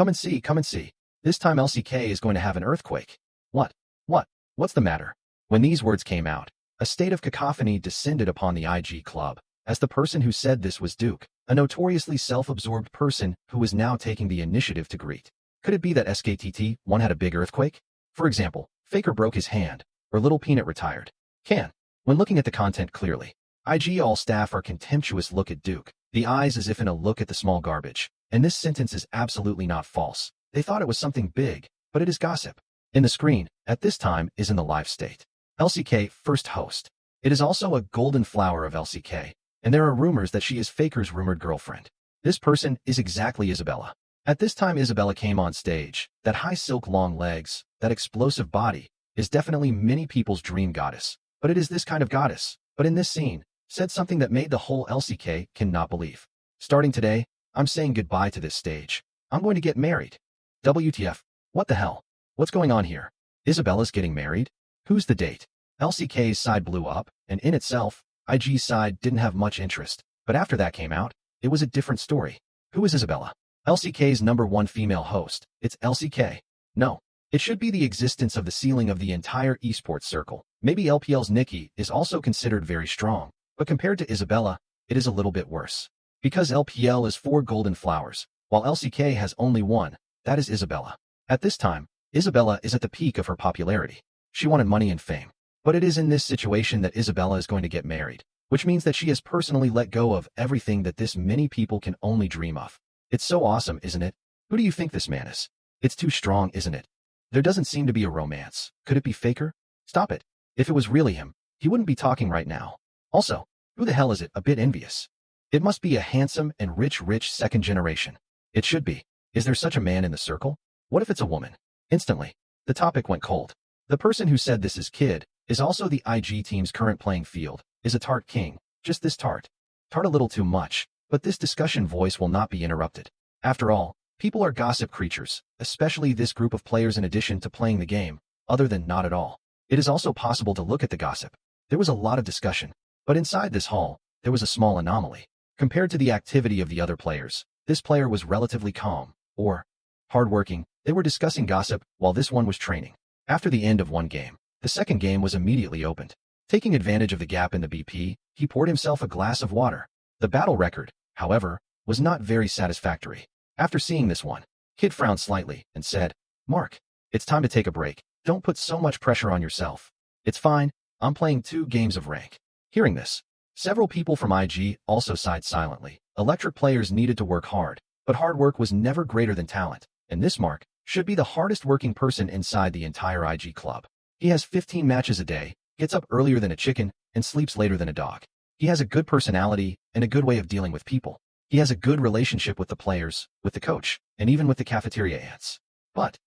Come and see, come and see. This time LCK is going to have an earthquake. What? What? What's the matter? When these words came out, a state of cacophony descended upon the IG club, as the person who said this was Duke, a notoriously self-absorbed person who was now taking the initiative to greet. Could it be that SKTT1 had a big earthquake? For example, Faker broke his hand, or Little Peanut retired. When looking at the content clearly, IG all staff are contemptuous look at Duke, the eyes as if in a look at the small garbage, and this sentence is absolutely not false. They thought it was something big, but it is gossip. In the screen, at this time, is in the live state. LCK first host. It is also a golden flower of LCK, and there are rumors that she is Faker's rumored girlfriend. This person is exactly Isabella. At this time Isabella came on stage. That high silk long legs, that explosive body, is definitely many people's dream goddess. But it is this kind of goddess, but in this scene, said something that made the whole LCK cannot believe. Starting today, I'm saying goodbye to this stage. I'm going to get married. WTF? What the hell? What's going on here? Isabella's getting married? Who's the date? LCK's side blew up, and in itself, IG's side didn't have much interest. But after that came out, it was a different story. Who is Isabella? LCK's #1 female host. It's LCK. No. It should be the existence of the ceiling of the entire esports circle. Maybe LPL's Nikki is also considered very strong, but compared to Isabella, it is a little bit worse. Because LPL is 4 golden flowers, while LCK has only 1, that is Isabella. At this time, Isabella is at the peak of her popularity. She wanted money and fame. But it is in this situation that Isabella is going to get married, which means that she has personally let go of everything that this many people can only dream of. It's so awesome, isn't it? Who do you think this man is? It's too strong, isn't it? There doesn't seem to be a romance. Could it be Faker? Stop it. If it was really him, he wouldn't be talking right now. Also, who the hell is it? A bit envious. It must be a handsome and rich second generation. It should be. Is there such a man in the circle? What if it's a woman? Instantly, the topic went cold. The person who said this is Kid is also the IG team's current playing field, is a tart king. Just this tart. Tart a little too much, but this discussion voice will not be interrupted. After all, people are gossip creatures, especially this group of players in addition to playing the game, other than not at all. It is also possible to look at the gossip. There was a lot of discussion, but inside this hall, there was a small anomaly. Compared to the activity of the other players, this player was relatively calm, or hardworking. They were discussing gossip while this one was training. After the end of one game, the second game was immediately opened. Taking advantage of the gap in the BP, he poured himself a glass of water. The battle record, however, was not very satisfactory. After seeing this one, Kid frowned slightly and said, "Mark, it's time to take a break. Don't put so much pressure on yourself. It's fine, I'm playing 2 games of rank." Hearing this, several people from IG also sighed silently. Electric players needed to work hard, but hard work was never greater than talent, and this Mark should be the hardest working person inside the entire IG club. He has 15 matches a day, gets up earlier than a chicken, and sleeps later than a dog. He has a good personality and a good way of dealing with people. He has a good relationship with the players, with the coach, and even with the cafeteria ants. But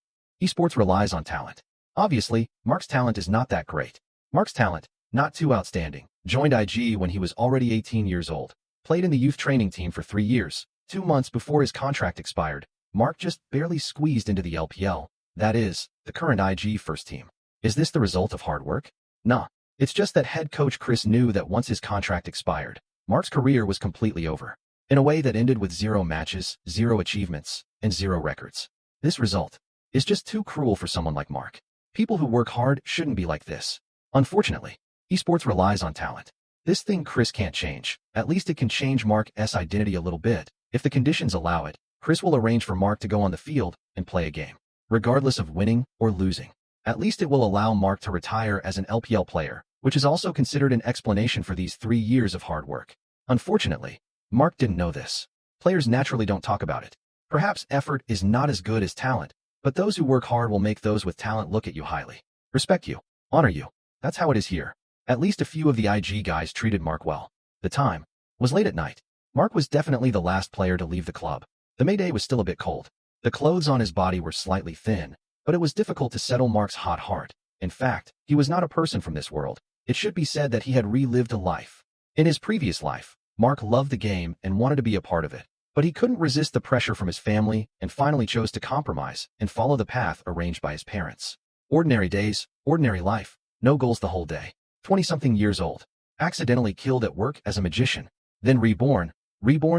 esports relies on talent. Obviously, Mark's talent is not that great. Mark's talent, not too outstanding. Joined IG when he was already 18 years old. Played in the youth training team for 3 years. 2 months before his contract expired, Mark just barely squeezed into the LPL, that is, the current IG first team. Is this the result of hard work? Nah. It's just that head coach Chris knew that once his contract expired, Mark's career was completely over. In a way that ended with 0 matches, 0 achievements, and 0 records. This result is just too cruel for someone like Mark. People who work hard shouldn't be like this. Unfortunately, esports relies on talent. This thing Chris can't change. At least it can change Mark's identity a little bit. If the conditions allow it, Chris will arrange for Mark to go on the field and play a game, regardless of winning or losing. At least it will allow Mark to retire as an LPL player, which is also considered an explanation for these 3 years of hard work. Unfortunately, Mark didn't know this. Players naturally don't talk about it. Perhaps effort is not as good as talent, but those who work hard will make those with talent look at you highly, respect you, honor you. That's how it is here. At least a few of the IG guys treated Mark well. The time was late at night. Mark was definitely the last player to leave the club. The May day was still a bit cold. The clothes on his body were slightly thin, but it was difficult to settle Mark's hot heart. In fact, he was not a person from this world. It should be said that he had relived a life. In his previous life, Mark loved the game and wanted to be a part of it. But he couldn't resist the pressure from his family and finally chose to compromise and follow the path arranged by his parents. Ordinary days, ordinary life, no goals the whole day. 20-something years old. Accidentally killed at work as a magician. Then reborn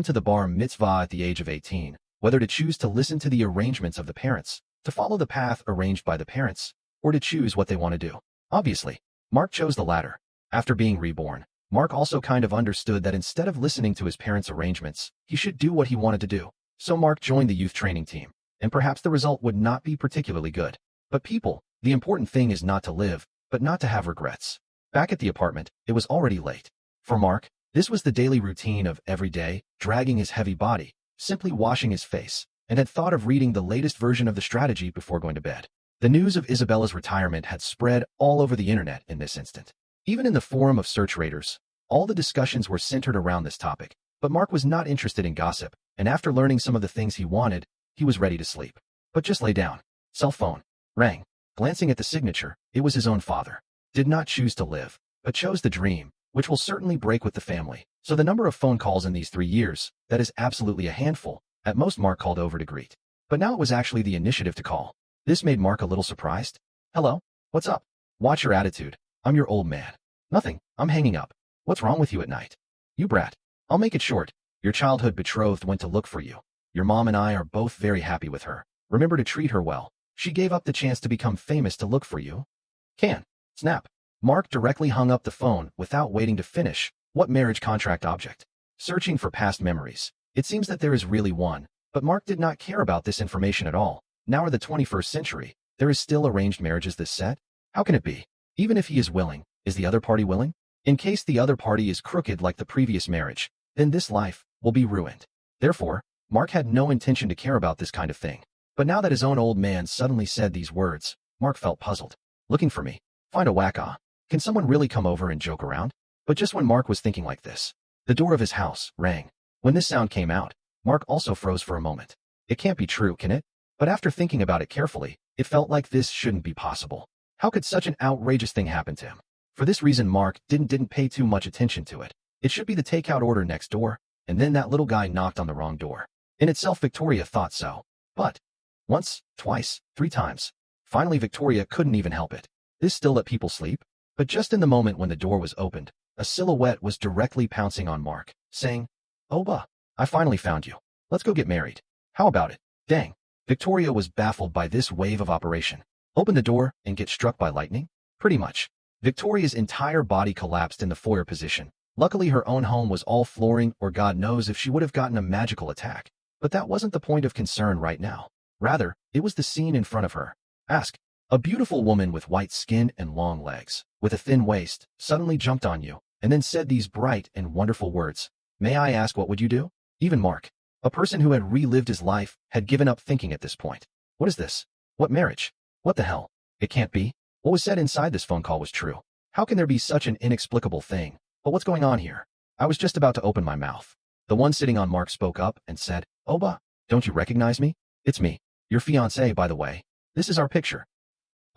to the bar mitzvah at the age of 18. whether to choose to listen to the arrangements of the parents, to follow the path arranged by the parents, or to choose what they want to do. Obviously, Mark chose the latter. After being reborn, Mark also kind of understood that instead of listening to his parents' arrangements, he should do what he wanted to do. So Mark joined the youth training team, and perhaps the result would not be particularly good. But people, the important thing is not to live, but not to have regrets. Back at the apartment, it was already late. For Mark, this was the daily routine of every day, dragging his heavy body, simply washing his face, and had thought of reading the latest version of the strategy before going to bed. The news of Isabella's retirement had spread all over the internet in this instant. Even in the forum of search raiders, all the discussions were centered around this topic, but Mark was not interested in gossip, and after learning some of the things he wanted, he was ready to sleep. But just lay down. Cell phone rang. Glancing at the signature, it was his own father. Did not choose to live, but chose the dream, which will certainly break with the family. So the number of phone calls in these 3 years, that is absolutely a handful. At most Mark called over to greet. But now it was actually the initiative to call. This made Mark a little surprised. Hello? What's up? Watch your attitude. I'm your old man. Nothing. I'm hanging up. What's wrong with you at night? You brat. I'll make it short. Your childhood betrothed went to look for you. Your mom and I are both very happy with her. Remember to treat her well. She gave up the chance to become famous to look for you. Snap. Mark directly hung up the phone without waiting to finish. What marriage contract object? Searching for past memories. It seems that there is really one, but Mark did not care about this information at all. Now in the 21st century, there is still arranged marriages this set? How can it be? Even if he is willing, is the other party willing? In case the other party is crooked like the previous marriage, then this life will be ruined. Therefore, Mark had no intention to care about this kind of thing. But now that his own old man suddenly said these words, Mark felt puzzled. Looking for me. Find a whack-ah. Can someone really come over and joke around? But just when Mark was thinking like this, the door of his house rang. When this sound came out, Mark also froze for a moment. It can't be true, can it? But after thinking about it carefully, it felt like this shouldn't be possible. How could such an outrageous thing happen to him? For this reason Mark didn't pay too much attention to it. It should be the takeout order next door, and then that little guy knocked on the wrong door. In itself Victoria thought so. But once, twice, 3 times. Finally Victoria couldn't even help it. This still let people sleep? But just in the moment when the door was opened, a silhouette was directly pouncing on Mark, saying, Oba, I finally found you. Let's go get married. How about it? Dang. Victoria was baffled by this wave of operation. Open the door and get struck by lightning? Pretty much. Victoria's entire body collapsed in the foyer position. Luckily her own home was all flooring, or God knows if she would have gotten a magical attack. But that wasn't the point of concern right now. Rather, it was the scene in front of her. Ask. A beautiful woman with white skin and long legs, with a thin waist, suddenly jumped on you, and then said these bright and wonderful words. May I ask what would you do? Even Mark, a person who had relived his life, had given up thinking at this point. What is this? What marriage? What the hell? It can't be. What was said inside this phone call was true. How can there be such an inexplicable thing? But what's going on here? I was just about to open my mouth. The one sitting on Mark spoke up and said, Oba, don't you recognize me? It's me. Your fiancé, by the way. This is our picture.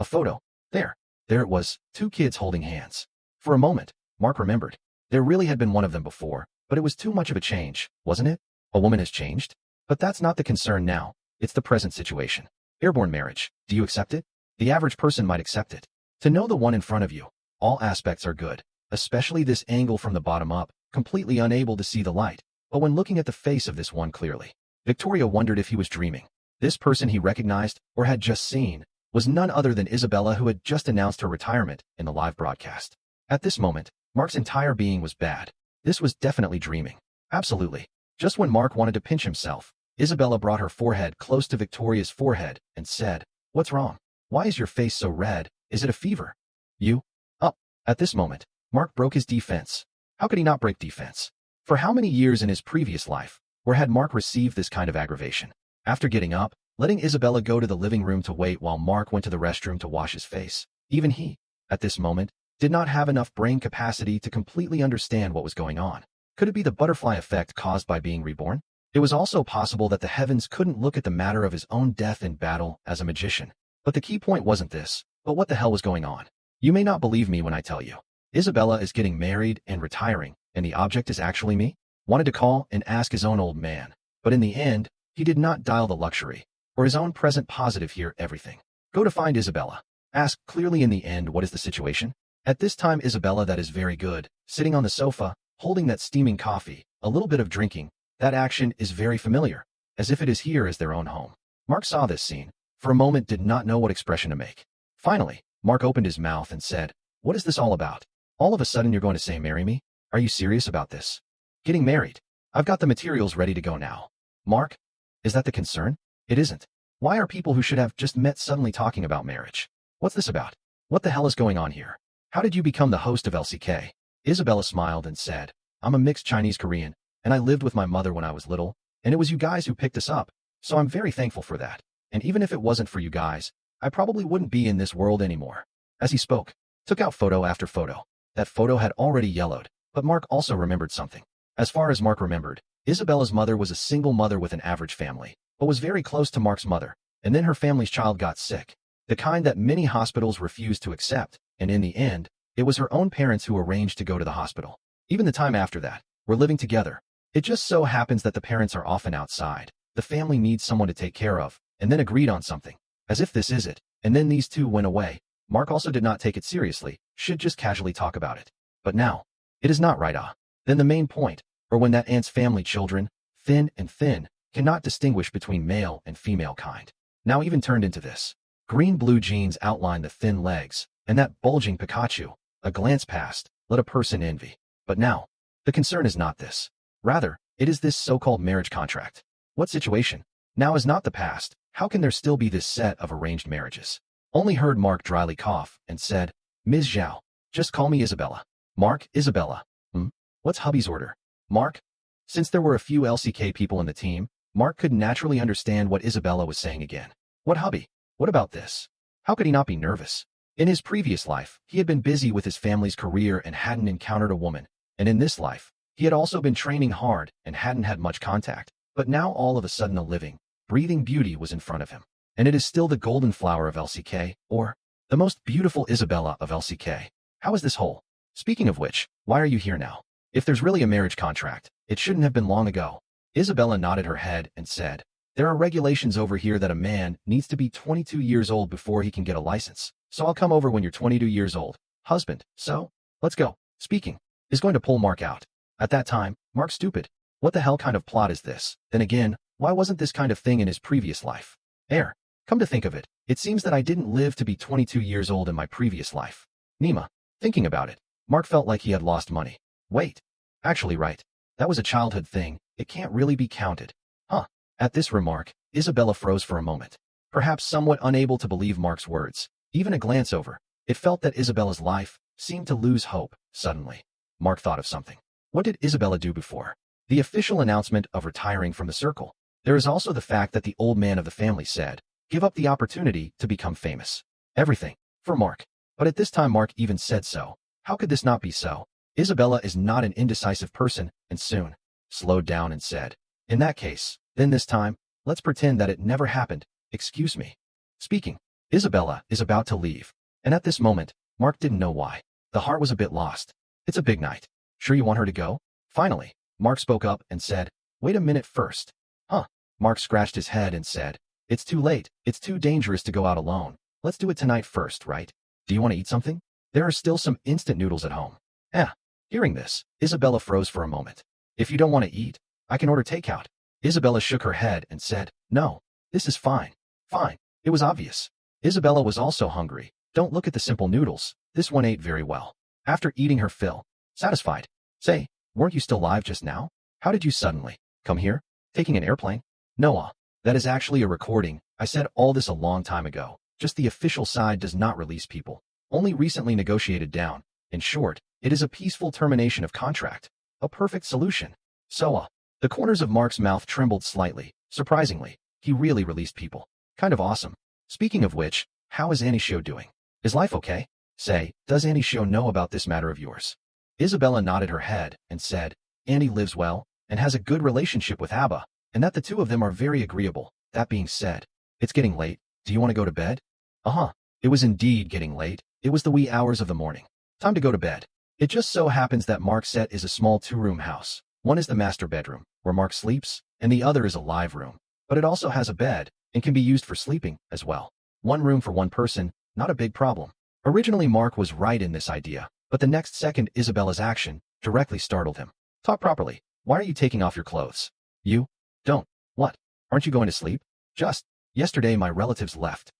A photo. There it was, 2 kids holding hands. For a moment, Mark remembered. There really had been one of them before, but it was too much of a change, wasn't it? A woman has changed? But that's not the concern now. It's the present situation. Airborne marriage. Do you accept it? The average person might accept it. To know the one in front of you, all aspects are good, especially this angle from the bottom up, completely unable to see the light. But when looking at the face of this one clearly, Victoria wondered if he was dreaming. This person he recognized, or had just seen, was none other than Isabella, who had just announced her retirement in the live broadcast. At this moment, Mark's entire being was bad. This was definitely dreaming. Absolutely. Just when Mark wanted to pinch himself, Isabella brought her forehead close to Victoria's forehead and said, What's wrong? Why is your face so red? Is it a fever? You? Up. At this moment, Mark broke his defense. How could he not break defense? For how many years in his previous life, where had Mark received this kind of aggravation? After getting up, letting Isabella go to the living room to wait while Mark went to the restroom to wash his face, even he, at this moment, did not have enough brain capacity to completely understand what was going on. Could it be the butterfly effect caused by being reborn? It was also possible that the heavens couldn't look at the matter of his own death in battle as a magician. But the key point wasn't this, but what the hell was going on? You may not believe me when I tell you. Isabella is getting married and retiring, and the object is actually me? Wanted to call and ask his own old man, but in the end, he did not dial the luxury, or his own present positive hear everything. Go to find Isabella. Ask clearly in the end what is the situation? At this time Isabella, that is very good, sitting on the sofa, holding that steaming coffee, a little bit of drinking, that action is very familiar. as if it is here as their own home. Mark saw this scene, for a moment did not know what expression to make. Finally, Mark opened his mouth and said, "What is this all about? All of a sudden you're going to say marry me? Are you serious about this? Getting married? I've got the materials ready to go now." Mark, is that the concern? It isn't. Why are people who should have just met suddenly talking about marriage? What's this about? What the hell is going on here? How did you become the host of LCK? Isabella smiled and said, "I'm a mixed Chinese-Korean, and I lived with my mother when I was little, and it was you guys who picked us up, so I'm very thankful for that. And even if it wasn't for you guys, I probably wouldn't be in this world anymore." As he spoke, took out photo after photo. That photo had already yellowed, but Mark also remembered something. As far as Mark remembered, Isabella's mother was a single mother with an average family, but was very close to Mark's mother, and then her family's child got sick. The kind that many hospitals refused to accept, and in the end, it was her own parents who arranged to go to the hospital. Even the time after that, we're living together. It just so happens that the parents are often outside. The family needs someone to take care of, and then agreed on something. As if this is it, and then these two went away. Mark also did not take it seriously, should just casually talk about it. But now, it is not right. Then the main point, or when that aunt's family children, thin and thin, cannot distinguish between male and female kind. Now even turned into this. Green-blue jeans outline the thin legs, and that bulging Pikachu, a glance past, let a person envy. But now, the concern is not this. Rather, it is this so-called marriage contract. What situation? Now is not the past. How can there still be this set of arranged marriages? Only heard Mark dryly cough and said, "Ms. Zhao, just call me Isabella." Mark, Isabella. What's hubby's order? Mark? Since there were a few LCK people in the team, Mark could naturally understand what Isabella was saying again. What hubby? What about this? How could he not be nervous? In his previous life, he had been busy with his family's career and hadn't encountered a woman. And in this life, he had also been training hard and hadn't had much contact. But now all of a sudden a living, breathing beauty was in front of him. And it is still the golden flower of LCK, or the most beautiful Isabella of LCK. How is this whole? Speaking of which, why are you here now? If there's really a marriage contract, it shouldn't have been long ago. Isabella nodded her head and said, "There are regulations over here that a man needs to be 22 years old before he can get a license. So I'll come over when you're 22 years old. Husband, so? Let's go." Speaking, is going to pull Mark out. At that time, Mark's stupid. What the hell kind of plot is this? Then again, why wasn't this kind of thing in his previous life? Come to think of it, it seems that I didn't live to be 22 years old in my previous life. Nima, thinking about it, Mark felt like he had lost money. Wait. Actually right. That was a childhood thing, it can't really be counted. At this remark, Isabella froze for a moment. Perhaps somewhat unable to believe Mark's words. Even a glance over, it felt that Isabella's life seemed to lose hope, suddenly. Mark thought of something. What did Isabella do before the official announcement of retiring from the circle? There is also the fact that the old man of the family said, give up the opportunity to become famous. Everything. For Mark. But at this time Mark even said so. How could this not be so? Isabella is not an indecisive person, and soon slowed down and said, "In that case, then this time, let's pretend that it never happened. Excuse me." Speaking, Isabella is about to leave. And at this moment, Mark didn't know why. The heart was a bit lost. It's a big night. Sure you want her to go? Finally, Mark spoke up and said, "Wait a minute first." Mark scratched his head and said, "It's too late. It's too dangerous to go out alone. Let's do it tonight first, right? Do you want to eat something? There are still some instant noodles at home." Hearing this, Isabella froze for a moment. "If you don't want to eat, I can order takeout." Isabella shook her head and said, "No, this is fine." Fine. It was obvious. Isabella was also hungry. Don't look at the simple noodles. This one ate very well. After eating her fill, satisfied. Say, weren't you still alive just now? How did you suddenly come here? Taking an airplane? No, that is actually a recording. I said all this a long time ago. Just the official side does not release people. Only recently negotiated down. In short, it is a peaceful termination of contract. A perfect solution. So, the corners of Mark's mouth trembled slightly. Surprisingly, he really released people. Kind of awesome. Speaking of which, how is Anisho doing? Is life okay? Say, does Anisho know about this matter of yours? Isabella nodded her head and said, Annie lives well and has a good relationship with Abba, and that the two of them are very agreeable. That being said, it's getting late. Do you want to go to bed? It was indeed getting late. It was the wee hours of the morning. Time to go to bed. It just so happens that Mark's set is a small two-room house. One is the master bedroom, where Mark sleeps, and the other is a live room. But it also has a bed, and can be used for sleeping, as well. One room for one person, not a big problem. Originally Mark was right in this idea, but the next second Isabella's action directly startled him. Talk properly. Why are you taking off your clothes? You? Don't. What? Aren't you going to sleep? Just yesterday my relatives left.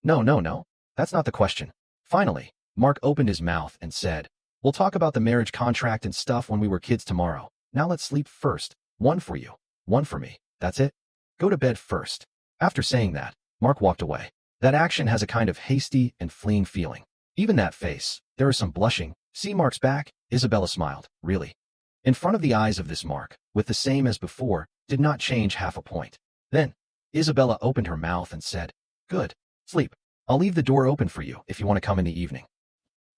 No, no, no. That's not the question. Finally, Mark opened his mouth and said, we'll talk about the marriage contract and stuff when we were kids tomorrow. Now let's sleep first. One for you. One for me. That's it. Go to bed first. After saying that, Mark walked away. That action has a kind of hasty and fleeing feeling. Even that face, there is some blushing. See Mark's back? Isabella smiled. Really? In front of the eyes of this Mark, with the same as before, did not change half a point. Then, Isabella opened her mouth and said, good. Sleep. I'll leave the door open for you if you want to come in the evening.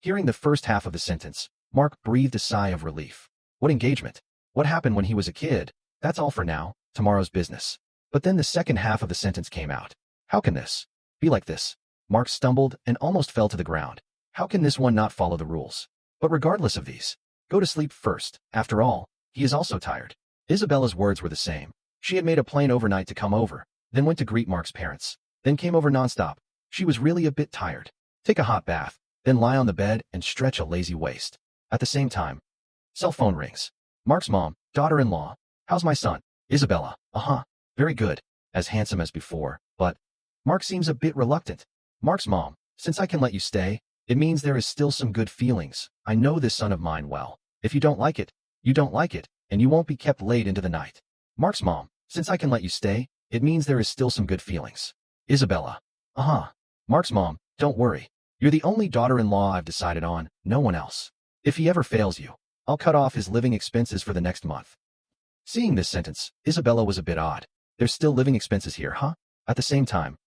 Hearing the first half of the sentence, Mark breathed a sigh of relief. What engagement? What happened when he was a kid? That's all for now, tomorrow's business. But then the second half of the sentence came out. How can this be like this? Mark stumbled and almost fell to the ground. How can this one not follow the rules? But regardless of these, go to sleep first. After all, he is also tired. Isabella's words were the same. She had made a plane overnight to come over, then went to greet Mark's parents, then came over nonstop. She was really a bit tired. Take a hot bath, then lie on the bed and stretch a lazy waist. At the same time, cell phone rings. Mark's mom, daughter-in-law. How's my son? Isabella. Very good. As handsome as before, but Mark seems a bit reluctant. Mark's mom, since I can let you stay, it means there is still some good feelings. I know this son of mine well. If you don't like it, you don't like it, and you won't be kept late into the night. Mark's mom, since I can let you stay, it means there is still some good feelings. Isabella. Mark's mom, don't worry. You're the only daughter-in-law I've decided on, no one else. If he ever fails you, I'll cut off his living expenses for the next month. Seeing this sentence, Isabella was a bit odd. There's still living expenses here, huh? At the same time,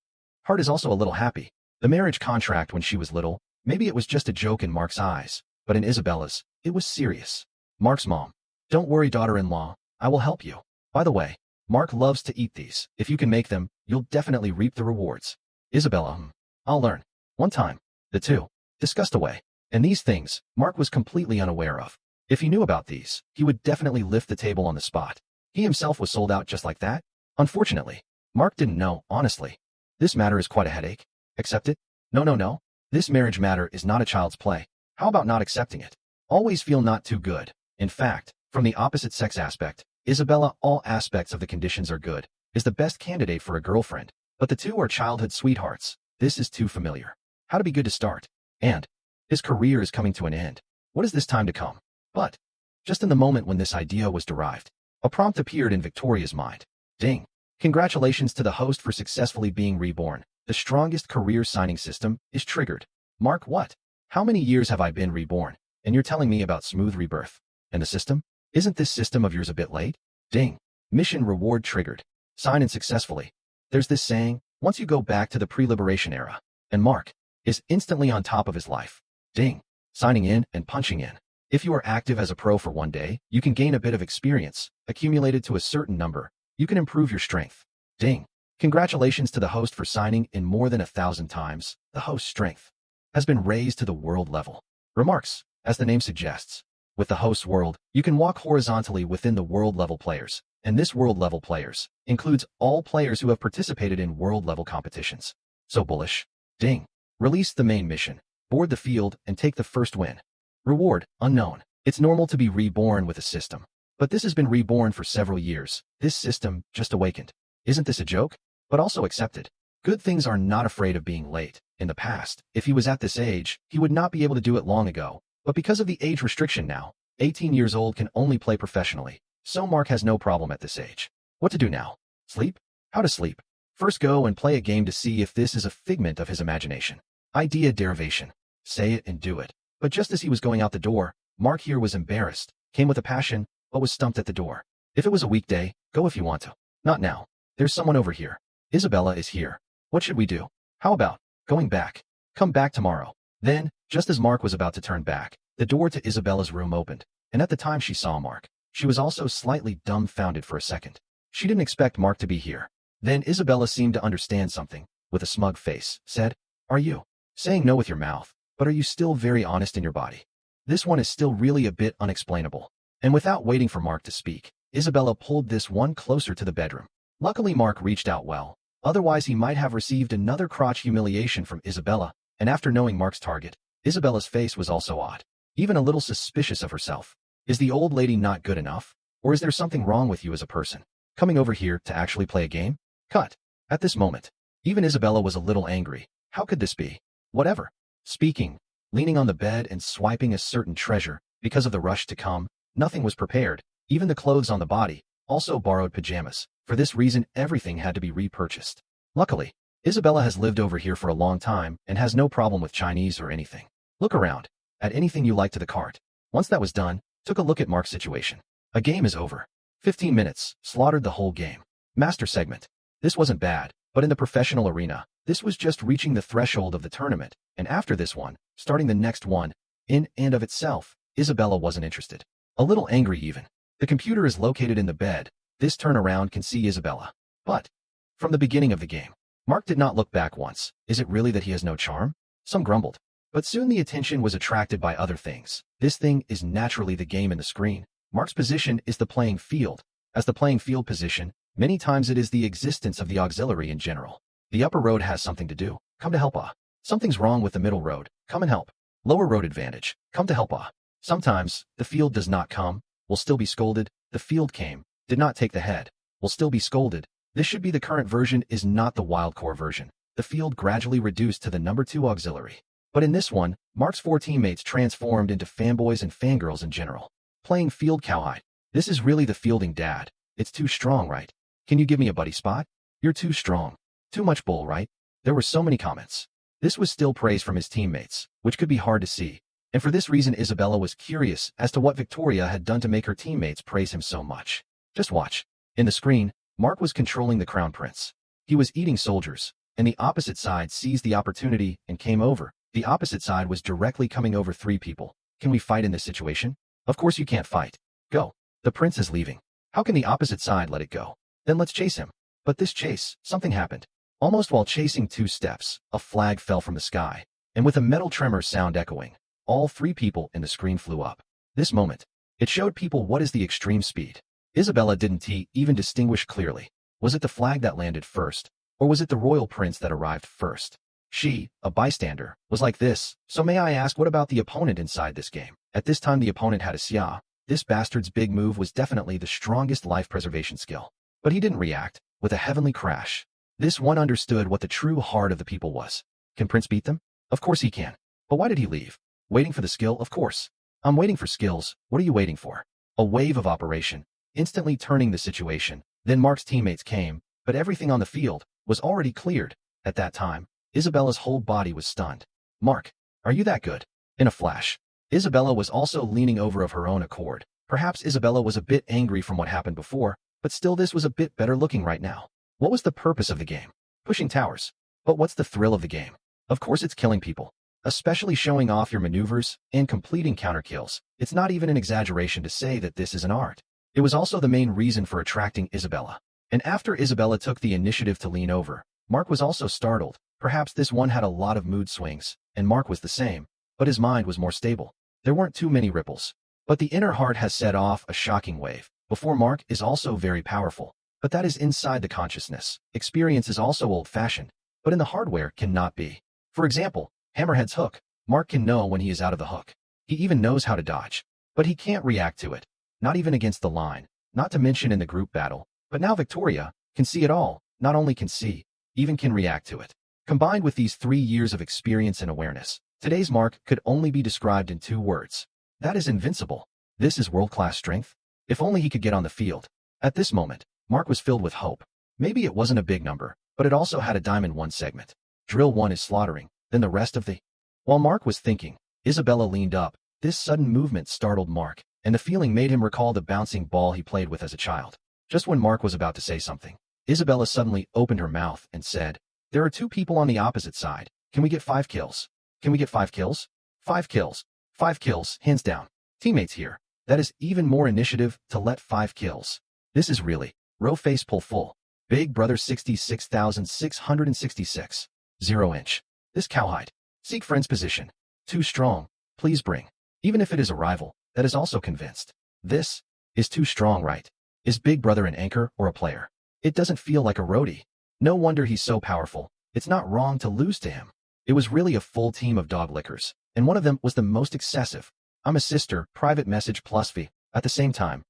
Hart is also a little happy. The marriage contract when she was little, maybe it was just a joke in Mark's eyes, but in Isabella's, it was serious. Mark's mom. Don't worry, daughter-in-law, I will help you. By the way, Mark loves to eat these. If you can make them, you'll definitely reap the rewards. Isabella. I'll learn. One time, the two discussed away. And these things, Mark was completely unaware of. If he knew about these, he would definitely lift the table on the spot. He himself was sold out just like that. Unfortunately, Mark didn't know, honestly. This matter is quite a headache. Accept it? No. This marriage matter is not a child's play. How about not accepting it? Always feel not too good. In fact, from the opposite sex aspect, Isabella, all aspects of the conditions are good, is the best candidate for a girlfriend. But the two are childhood sweethearts. This is too familiar. How to be good to start? And his career is coming to an end. What is this time to come? But just in the moment when this idea was derived, a prompt appeared in Victoria's mind. Ding. Congratulations to the host for successfully being reborn. The strongest career signing system is triggered. Mark, what? How many years have I been reborn? And you're telling me about smooth rebirth? And the system? Isn't this system of yours a bit late? Ding. Mission reward triggered. Sign in successfully. There's this saying, once you go back to the pre-liberation era, and Mark is instantly on top of his life. Ding. Signing in and punching in. If you are active as a pro for one day, you can gain a bit of experience, accumulated to a certain number. You can improve your strength. Ding. Congratulations to the host for signing in more than 1,000 times. The host's strength has been raised to the world level. Remarks, as the name suggests. With the host's world, you can walk horizontally within the world-level players, and this world-level players includes all players who have participated in world-level competitions. So bullish. Ding. Release the main mission, board the field, and take the first win. Reward, unknown. It's normal to be reborn with a system. But this has been reborn for several years. This system just awakened. Isn't this a joke? But also accepted. Good things are not afraid of being late. In the past, if he was at this age, he would not be able to do it long ago. But because of the age restriction now, 18 years old can only play professionally. So Mark has no problem at this age. What to do now? Sleep? How to sleep? First go and play a game to see if this is a figment of his imagination. Idea derivation. Say it and do it. But just as he was going out the door, Mark here was embarrassed, came with a passion, but was stumped at the door. If it was a weekday, go if you want to. Not now. There's someone over here. Isabella is here. What should we do? How about going back? Come back tomorrow. Then, just as Mark was about to turn back, the door to Isabella's room opened, and at the time she saw Mark, she was also slightly dumbfounded for a second. She didn't expect Mark to be here. Then Isabella seemed to understand something, with a smug face, said, "Are you saying no with your mouth, but are you still very honest in your body?" This one is still really a bit unexplainable. And without waiting for Mark to speak, Isabella pulled this one closer to the bedroom. Luckily Mark reached out well, otherwise he might have received another crotch humiliation from Isabella, and after knowing Mark's target, Isabella's face was also odd, even a little suspicious of herself. Is the old lady not good enough? Or is there something wrong with you as a person? Coming over here to actually play a game? Cut. At this moment, even Isabella was a little angry. How could this be? Whatever. Speaking, leaning on the bed and swiping a certain treasure, because of the rush to come, nothing was prepared, even the clothes on the body, also borrowed pajamas. For this reason, everything had to be repurchased. Luckily, Isabella has lived over here for a long time and has no problem with Chinese or anything. Look around. Add anything you like to the cart. Once that was done, took a look at Mark's situation. A game is over. 15 minutes, slaughtered the whole game. Master segment. This wasn't bad, but in the professional arena, this was just reaching the threshold of the tournament, and after this one, starting the next one, in and of itself, Isabella wasn't interested. A little angry even. The computer is located in the bed. This turnaround can see Isabella. But, from the beginning of the game, Mark did not look back once. Is it really that he has no charm? Some grumbled. But soon the attention was attracted by other things. This thing is naturally the game in the screen. Mark's position is the playing field. As the playing field position, many times it is the existence of the auxiliary in general. The upper road has something to do. Come to help. Something's wrong with the middle road. Come and help. Lower road advantage. Come to help. Sometimes, the field does not come. Will still be scolded. The field came. Did not take the head. Will still be scolded. This should be the current version, is not the wildcore version. The field gradually reduced to the number 2 auxiliary. But in this one, Mark's 4 teammates transformed into fanboys and fangirls in general. Playing field cowhide. This is really the fielding dad. It's too strong, right? Can you give me a buddy spot? You're too strong. Too much bull, right? There were so many comments. This was still praise from his teammates, which could be hard to see. And for this reason, Isabella was curious as to what Victoria had done to make her teammates praise him so much. Just watch. In the screen, Mark was controlling the crown prince. He was eating soldiers, and the opposite side seized the opportunity and came over. The opposite side was directly coming over 3 people. Can we fight in this situation? Of course you can't fight. Go. The prince is leaving. How can the opposite side let it go? Then let's chase him. But this chase, something happened. Almost while chasing 2 steps, a flag fell from the sky, and with a metal tremor sound echoing, all 3 people in the screen flew up. This moment, it showed people what is the extreme speed. Isabella didn't even distinguish clearly. Was it the flag that landed first, or was it the royal prince that arrived first? She, a bystander, was like this. So may I ask, what about the opponent inside this game? At this time the opponent had a Xia. This bastard's big move was definitely the strongest life preservation skill. But he didn't react, with a heavenly crash. This one understood what the true heart of the people was. Can Prince beat them? Of course he can. But why did he leave? Waiting for the skill? Of course. I'm waiting for skills. What are you waiting for? A wave of operation, instantly turning the situation. Then Mark's teammates came, but everything on the field was already cleared. At that time, Isabella's whole body was stunned. Mark, are you that good? In a flash, Isabella was also leaning over of her own accord. Perhaps Isabella was a bit angry from what happened before, but still this was a bit better looking right now. What was the purpose of the game? Pushing towers. But what's the thrill of the game? Of course it's killing people. Especially showing off your maneuvers and completing counter kills. It's not even an exaggeration to say that this is an art. It was also the main reason for attracting Isabella. And after Isabella took the initiative to lean over, Mark was also startled. Perhaps this one had a lot of mood swings, and Mark was the same, but his mind was more stable. There weren't too many ripples. But the inner heart has set off a shocking wave. Before Mark is also very powerful, but that is inside the consciousness. Experience is also old-fashioned, but in the hardware cannot be. For example, Hammerhead's hook. Mark can know when he is out of the hook. He even knows how to dodge, but he can't react to it. Not even against the line, not to mention in the group battle. But now Victoria can see it all, not only can see, even can react to it. Combined with these 3 years of experience and awareness, today's Mark could only be described in 2 words. That is invincible. This is world-class strength. If only he could get on the field. At this moment, Mark was filled with hope. Maybe it wasn't a big number, but it also had a diamond 1 segment. Drill 1 is slaughtering, then the rest of the... While Mark was thinking, Isabella leaned up. This sudden movement startled Mark, and the feeling made him recall the bouncing ball he played with as a child. Just when Mark was about to say something, Isabella suddenly opened her mouth and said, "There are 2 people on the opposite side. Can we get 5 kills? Can we get 5 kills? 5 kills. 5 kills, hands down. Teammates here. That is even more initiative to let 5 kills. This is really, row face pull full. Big brother 66,666. 0 inch. This cowhide. Seek friend's position. Too strong. Please bring. Even if it is a rival, that is also convinced. This is too strong, right? Is Big Brother an anchor or a player? It doesn't feel like a roadie. No wonder he's so powerful. It's not wrong to lose to him. It was really a full team of dog lickers, and one of them was the most excessive. I'm a sister, private message plus V. At the same time,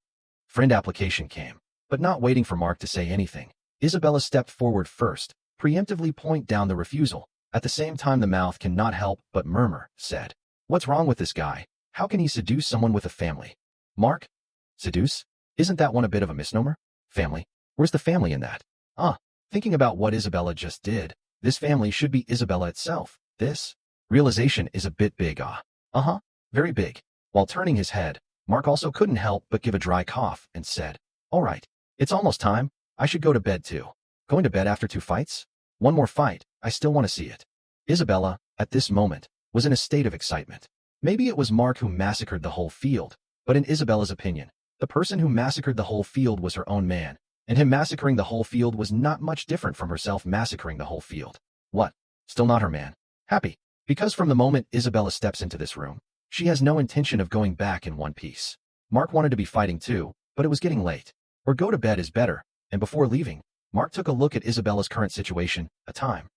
friend application came. But not waiting for Mark to say anything, Isabella stepped forward first, preemptively point down the refusal. At the same time the mouth cannot help but murmur, said, "What's wrong with this guy? How can he seduce someone with a family?" Mark? Seduce? Isn't that one a bit of a misnomer? Family? Where's the family in that? Thinking about what Isabella just did, this family should be Isabella itself. This realization is a bit big. Very big. While turning his head, Mark also couldn't help but give a dry cough and said, "All right, it's almost time. I should go to bed too." Going to bed after 2 fights? One more fight, I still want to see it. Isabella, at this moment, was in a state of excitement. Maybe it was Mark who massacred the whole field, but in Isabella's opinion, the person who massacred the whole field was her own man, and him massacring the whole field was not much different from herself massacring the whole field. What? Still not her man? Happy? Because from the moment Isabella steps into this room, she has no intention of going back in one piece. Mark wanted to be fighting too, but it was getting late. Or go to bed is better, and before leaving, Mark took a look at Isabella's current situation, a time.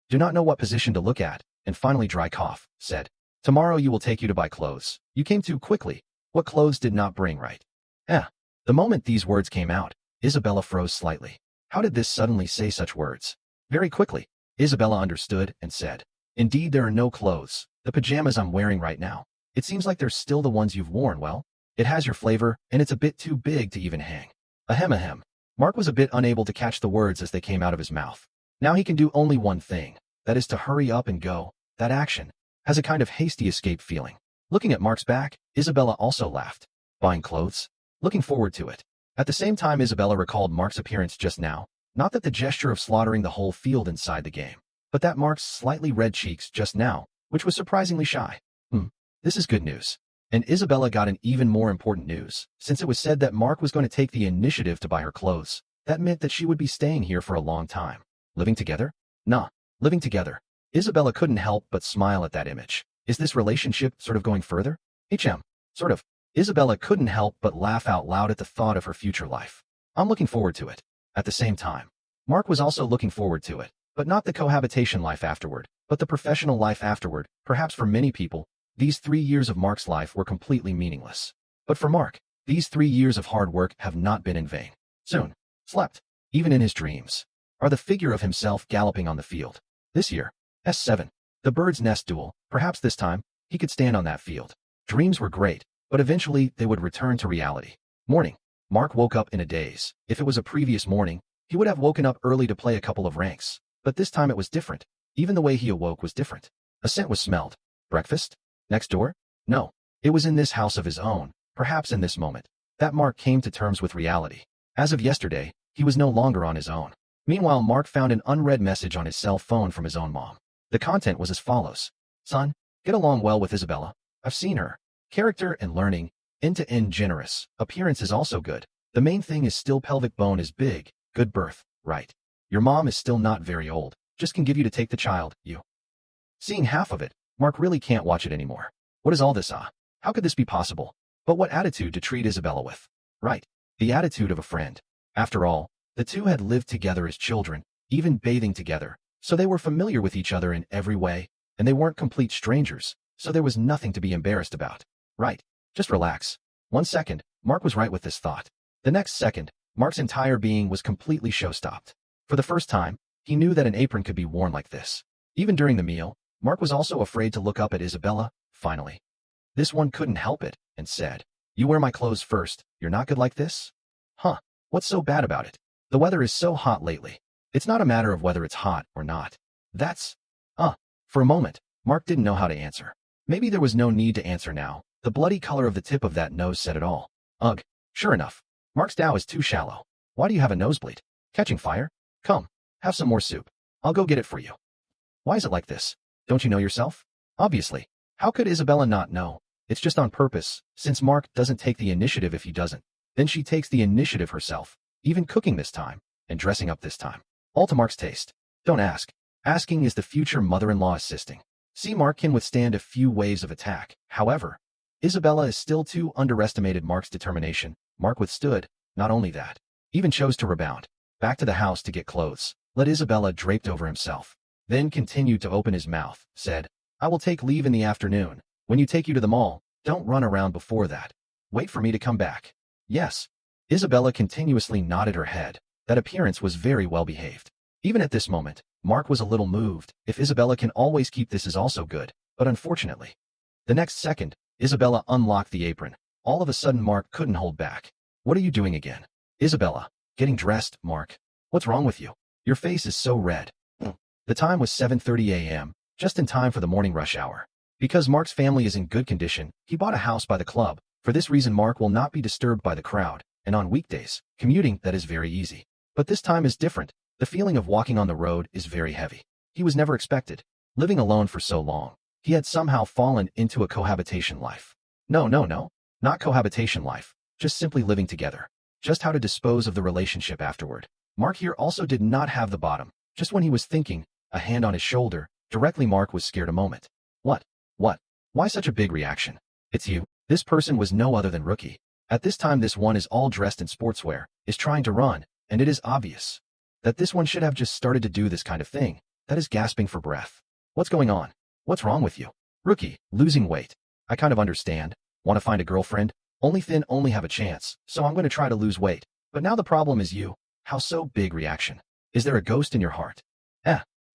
Do not know what position to look at, and finally dry cough, said, "Tomorrow you will take you to buy clothes. You came too quickly. What clothes did not bring right?" The moment these words came out, Isabella froze slightly. How did this suddenly say such words? Very quickly, Isabella understood and said, "Indeed there are no clothes. The pajamas I'm wearing right now. It seems like they're still the ones you've worn. Well, it has your flavor, and it's a bit too big to even hang." Ahem. Mark was a bit unable to catch the words as they came out of his mouth. Now he can do only one thing, that is to hurry up and go. That action has a kind of hasty escape feeling. Looking at Mark's back, Isabella also laughed. Buying clothes? Looking forward to it. At the same time Isabella recalled Mark's appearance just now, not that the gesture of slaughtering the whole field inside the game, but that Mark's slightly red cheeks just now, which was surprisingly shy. This is good news. And Isabella got an even more important news, since it was said that Mark was going to take the initiative to buy her clothes. That meant that she would be staying here for a long time. Living together? Nah, living together. Isabella couldn't help but smile at that image. Is this relationship sort of going further? Sort of. Isabella couldn't help but laugh out loud at the thought of her future life. I'm looking forward to it. At the same time, Mark was also looking forward to it, but not the cohabitation life afterward, but the professional life afterward. Perhaps for many people, these 3 years of Mark's life were completely meaningless. But for Mark, these 3 years of hard work have not been in vain. Soon, slept, even in his dreams, are the figure of himself galloping on the field. This year, S7, the bird's nest duel, perhaps this time, he could stand on that field. Dreams were great, but eventually they would return to reality. Morning. Mark woke up in a daze. If it was a previous morning, he would have woken up early to play a couple of ranks. But this time it was different. Even the way he awoke was different. A scent was smelled. Breakfast? Next door? No. It was in this house of his own, perhaps in this moment, that Mark came to terms with reality. As of yesterday, he was no longer on his own. Meanwhile, Mark found an unread message on his cell phone from his own mom. The content was as follows. "Son, get along well with Isabella. I've seen her. Character and learning, end-to-end generous. Appearance is also good. The main thing is still pelvic bone is big, good birth, right. Your mom is still not very old, just can give you to take the child, you." Seeing half of it, Mark really can't watch it anymore. What is all this? How could this be possible? But what attitude to treat Isabella with? Right, the attitude of a friend. After all, the two had lived together as children, even bathing together, so they were familiar with each other in every way, and they weren't complete strangers, so there was nothing to be embarrassed about. Right, just relax. 1 second, Mark was right with this thought. The next second, Mark's entire being was completely show-stopped. For the first time, he knew that an apron could be worn like this. Even during the meal, Mark was also afraid to look up at Isabella. Finally, this one couldn't help it, and said, "You wear my clothes first. You're not good like this?" What's so bad about it? The weather is so hot lately. It's not a matter of whether it's hot or not. That's... For a moment, Mark didn't know how to answer. Maybe there was no need to answer now. The bloody color of the tip of that nose said it all. Ugh. Sure enough, Mark's dow is too shallow. Why do you have a nosebleed? Catching fire? Come, have some more soup. I'll go get it for you. Why is it like this? Don't you know yourself? Obviously. How could Isabella not know? It's just on purpose, since Mark doesn't take the initiative if he doesn't. Then she takes the initiative herself, even cooking this time, and dressing up this time. All to Mark's taste. Don't ask. Asking is the future mother-in-law assisting. See, Mark can withstand a few waves of attack. However, Isabella is still too underestimated Mark's determination. Mark withstood, not only that, even chose to rebound. Back to the house to get clothes. Let Isabella draped over himself. Then continued to open his mouth, said, "I will take leave in the afternoon. When you take you to the mall, don't run around before that. Wait for me to come back." Yes. Isabella continuously nodded her head. That appearance was very well behaved. Even at this moment, Mark was a little moved. If Isabella can always keep this is also good, but unfortunately. The next second, Isabella unlocked the apron. All of a sudden Mark couldn't hold back. What are you doing again? Isabella. Getting dressed, Mark. What's wrong with you? Your face is so red. The time was 7:30 a.m., just in time for the morning rush hour. Because Mark's family is in good condition, he bought a house by the club. For this reason Mark will not be disturbed by the crowd, and on weekdays, commuting that is very easy. But this time is different. The feeling of walking on the road is very heavy. He was never expected. Living alone for so long, he had somehow fallen into a cohabitation life. No, not cohabitation life, just simply living together. Just how to dispose of the relationship afterward. Mark here also did not have the bottom. Just when he was thinking, a hand on his shoulder, directly Mark was scared a moment. What? Why such a big reaction? It's you. This person was no other than Rookie. At this time this one is all dressed in sportswear, is trying to run, and it is obvious that this one should have just started to do this kind of thing, that is gasping for breath. What's going on? What's wrong with you? Rookie, losing weight. I kind of understand. Want to find a girlfriend? Only thin only have a chance, so I'm going to try to lose weight. But now the problem is you. How so? Big reaction. Is there a ghost in your heart?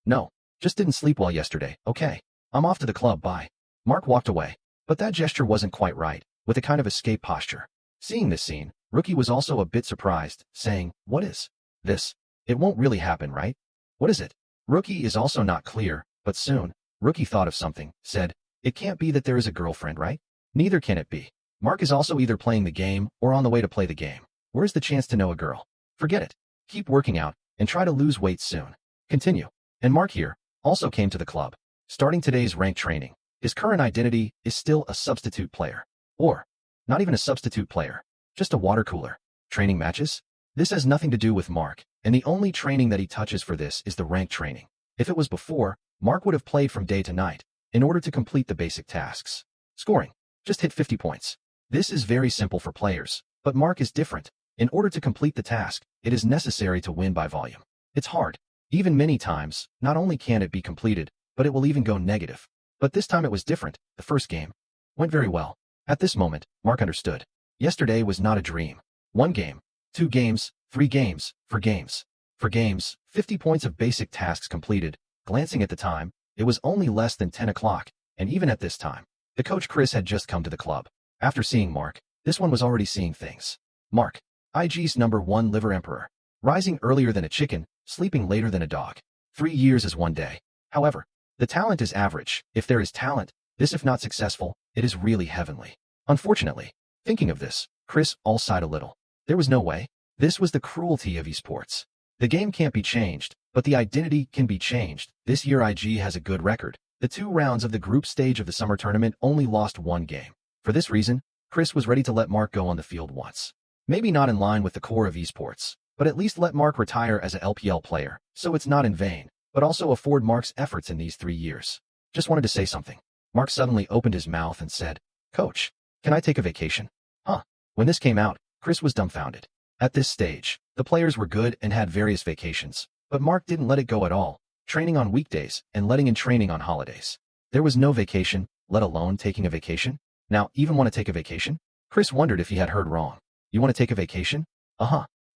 No. Just didn't sleep well yesterday, okay. I'm off to the club, bye. Mark walked away. But that gesture wasn't quite right, with a kind of escape posture. Seeing this scene, Rookie was also a bit surprised, saying, what is this? It won't really happen, right? What is it? Rookie is also not clear, but soon, Rookie thought of something, said, it can't be that there is a girlfriend, right? Neither can it be. Mark is also either playing the game or on the way to play the game. Where's the chance to know a girl? Forget it. Keep working out, and try to lose weight soon. Continue. And Mark here also came to the club. Starting today's rank training, his current identity is still a substitute player. Or, not even a substitute player, just a water cooler. Training matches? This has nothing to do with Mark, and the only training that he touches for this is the rank training. If it was before, Mark would have played from day to night, in order to complete the basic tasks. Scoring. Just hit 50 points. This is very simple for players, but Mark is different. In order to complete the task, it is necessary to win by volume. It's hard. Even many times, not only can it be completed, but it will even go negative. But this time it was different. The first game went very well. At this moment, Mark understood. Yesterday was not a dream. 1 game, 2 games, 3 games, 4 games. 4 games, 50 points of basic tasks completed. Glancing at the time, it was only less than 10 o'clock, and even at this time, the coach Chris had just come to the club. After seeing Mark, this one was already seeing things. Mark, IG's #1 liver emperor. Rising earlier than a chicken, sleeping later than a dog. 3 years is 1 day. However, the talent is average. If there is talent, this if not successful, it is really heavenly. Unfortunately, thinking of this, Chris all sighed a little. There was no way. This was the cruelty of esports. The game can't be changed, but the identity can be changed. This year IG has a good record. The 2 rounds of the group stage of the summer tournament only lost 1 game. For this reason, Chris was ready to let Mark go on the field once. Maybe not in line with the core of esports, but at least let Mark retire as a LPL player, so it's not in vain, but also afford Mark's efforts in these 3 years. Just wanted to say something. Mark suddenly opened his mouth and said, Coach, can I take a vacation? Huh? When this came out, Chris was dumbfounded. At this stage, the players were good and had various vacations, but Mark didn't let it go at all, training on weekdays and letting in training on holidays. There was no vacation, let alone taking a vacation. Now, even want to take a vacation? Chris wondered if he had heard wrong. You want to take a vacation?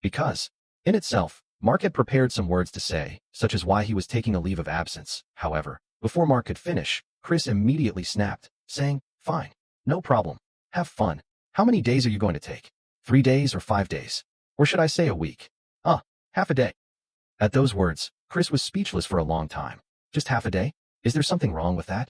Because, in itself, Mark had prepared some words to say, such as why he was taking a leave of absence. However, before Mark could finish, Chris immediately snapped, saying, fine, no problem, have fun. How many days are you going to take? 3 days or 5 days? Or should I say a week? Half a day. At those words, Chris was speechless for a long time. Just half a day? Is there something wrong with that?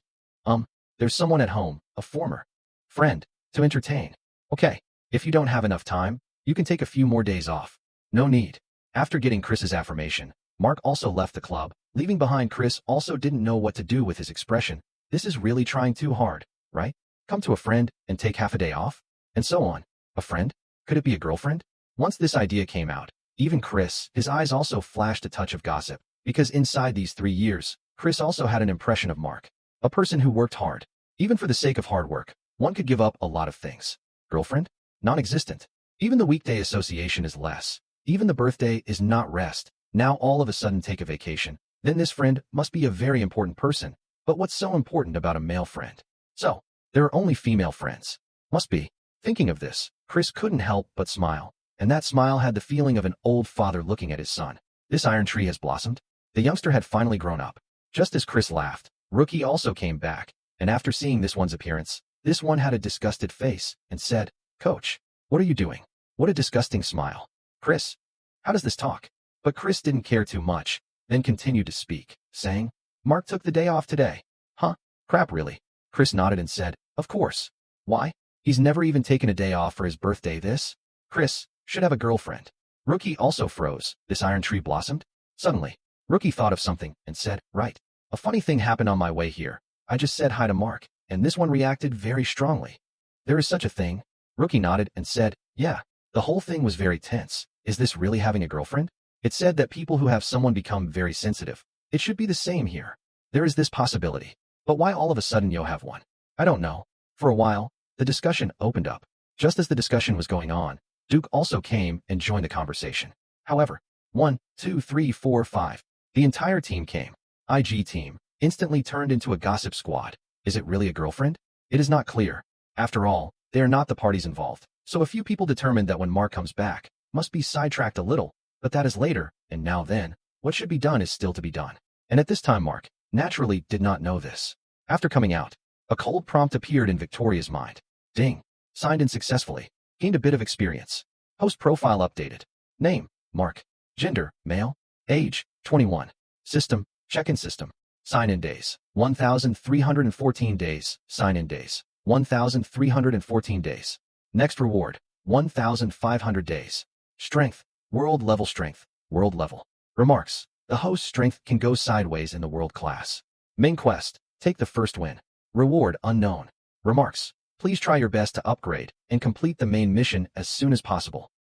There's someone at home, a former friend, to entertain. Okay, if you don't have enough time, you can take a few more days off. No need. After getting Chris's affirmation, Mark also left the club. Leaving behind Chris also didn't know what to do with his expression. This is really trying too hard, right? Come to a friend and take half a day off? And so on. A friend? Could it be a girlfriend? Once this idea came out, even Chris, his eyes also flashed a touch of gossip, because inside these 3 years, Chris also had an impression of Mark. A person who worked hard. Even for the sake of hard work, one could give up a lot of things. Girlfriend? Non-existent. Even the weekday association is less. Even the birthday is not rest. Now all of a sudden take a vacation. Then this friend must be a very important person. But what's so important about a male friend? So, there are only female friends. Must be. Thinking of this, Chris couldn't help but smile. and that smile had the feeling of an old father looking at his son. This iron tree has blossomed. The youngster had finally grown up. Just as Chris laughed, Rookie also came back, and after seeing this one's appearance, this one had a disgusted face and said, "Coach, what are you doing? What a disgusting smile. Chris, how does this talk?" But Chris didn't care too much, then continued to speak, saying, "Mark took the day off today." "Huh? Crap, really?" Chris nodded and said, "Of course. Why? He's never even taken a day off for his birthday. This Chris should have a girlfriend." Rookie also froze. This iron tree blossomed? Suddenly, Rookie thought of something and said, "Right. A funny thing happened on my way here. I just said hi to Mark, and this one reacted very strongly." "There is such a thing?" Rookie nodded and said, "Yeah." The whole thing was very tense. Is this really having a girlfriend? It said that people who have someone become very sensitive. It should be the same here. There is this possibility. But why all of a sudden you have one? I don't know. For a while, the discussion opened up. Just as the discussion was going on, Duke also came and joined the conversation. However, 1, 2, 3, 4, 5. The entire team came. IG team instantly turned into a gossip squad. Is it really a girlfriend? It is not clear. After all, they are not the parties involved. So a few people determined that when Mark comes back, must be sidetracked a little, but that is later, and now then, what should be done is still to be done. And at this time Mark, naturally, did not know this. After coming out, a cold prompt appeared in Victoria's mind. Ding. Signed in successfully. Gained a bit of experience. Host profile updated. Name, Mark. Gender, male. Age, 21. System, check-in system. Sign-in days, 1,314 days. Sign-in days, 1,314 days. Next reward, 1,500 days. Strength, world level strength, world level. Remarks, the host's strength can go sideways in the world class. Main quest, take the first win. Reward unknown. Remarks, please try your best to upgrade and complete the main mission as soon as possible.